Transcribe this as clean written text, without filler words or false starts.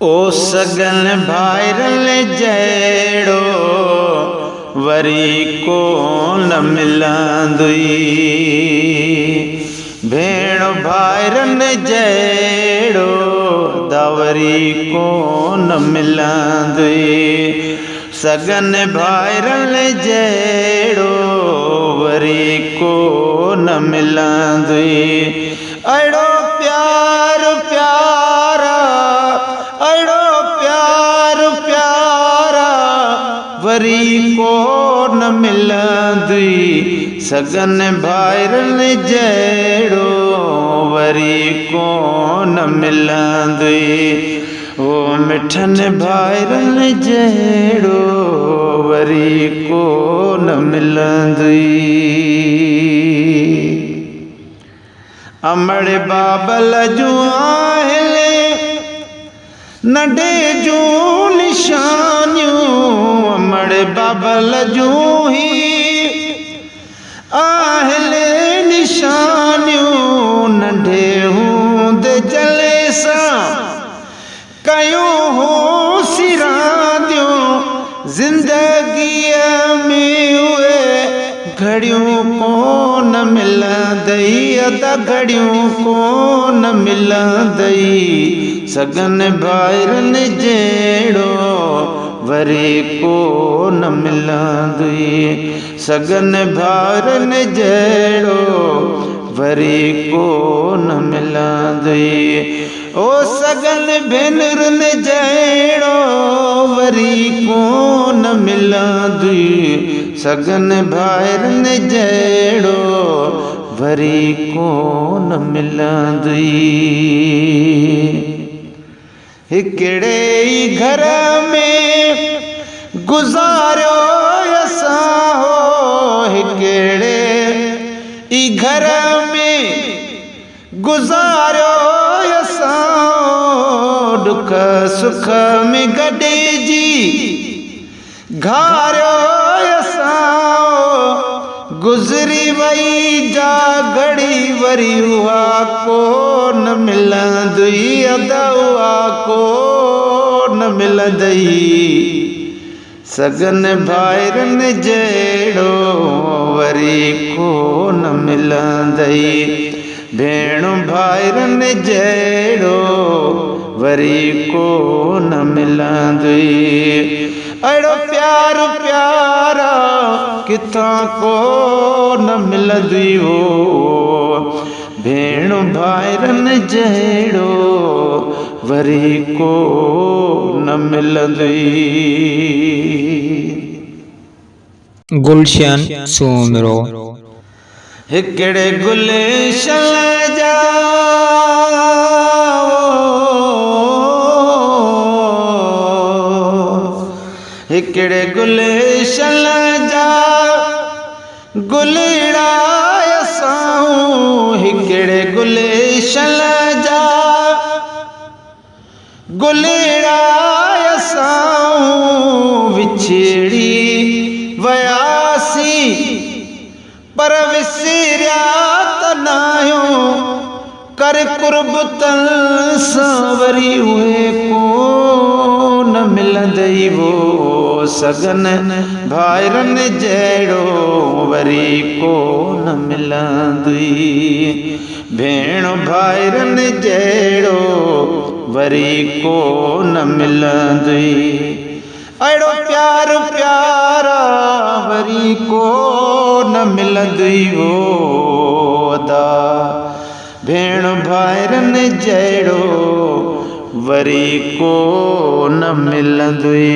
ओ सगन भाइरन जहिड़ो वरी को न मिलंदुई। भेण भाइरन जहिड़ो वरी को न मिलंदुई। सगन भाइरन जहिड़ो वरी को न मिलंदुई। अहिड़ो प्यार प्यारा, अहिड़ो प्यार प्यारा वरी को न मिलंदुई। सगन भाइरन जहिड़ो वरी को न मिलंदुई। ओ मिठन भाइरन जहिड़ो वरी को न मिलंदुई। अमड़ बाबल जूं आहिनि नंढे जूं निशानियूं। अमड़ बाबल जूं ही आहिनि निशानियूं। नंढे हूंदे जले सां कयूं हूं सिरांदियूं। ज़िंदगीअ में उहे घड़ियूं कोन मिलंदई। अदा घड़ियूं कोन मिलंदई। सगन भाइरन जहिड़ो वरी को न मिलंदुई। सगन भाइरन जहिड़ो वरी को न मिलंदुई। ओ सगन भेनरुन जहिड़ो वरी को न मिलंदुई। सगन भाइरन जहिड़ो वरी को न मिलंदुई। हिकिड़े ई घर में गुज़ारियो असां हो। हिकिड़े ई घर में गुज़ारियो असां। दुख सुख में गॾिजी घारियो असां। गुज़री वई जा घड़ी वरी उहा को न मिलंदुई। अदा उहा को न मिलंदई। सगन भाइरन जहिड़ो वरी को न मिलंदई। भेण भाइरन जहिड़ो वरी को न मिलंदुई। अहिड़ो प्यार प्यारा किथां को न मिलंदुई हो। भेण भाइरन जहिड़ो वरी को न मिलंदुई। गुलशन सूमरो। हिकिड़े गुलशन जा हिकिड़े गुलशन जा गुलड़ा असां। हिकिड़े गुलशन जा गुलड़ा असां। विछड़ी वयासी पर विसरिया त नाहियूं। कर कुर्बतन सां वरी उहे को न मिलंदई वो। सगन भाइरन जहिड़ो वरी को न मिलंदुई। भेण भाइरन जहिड़ो वरी को न मिलंदुई। अहिड़ो प्यार प्यारा वरी को न मिलंदुई हो। अदा भेण भाइरन जहिड़ो वरी को न मिलंदुई।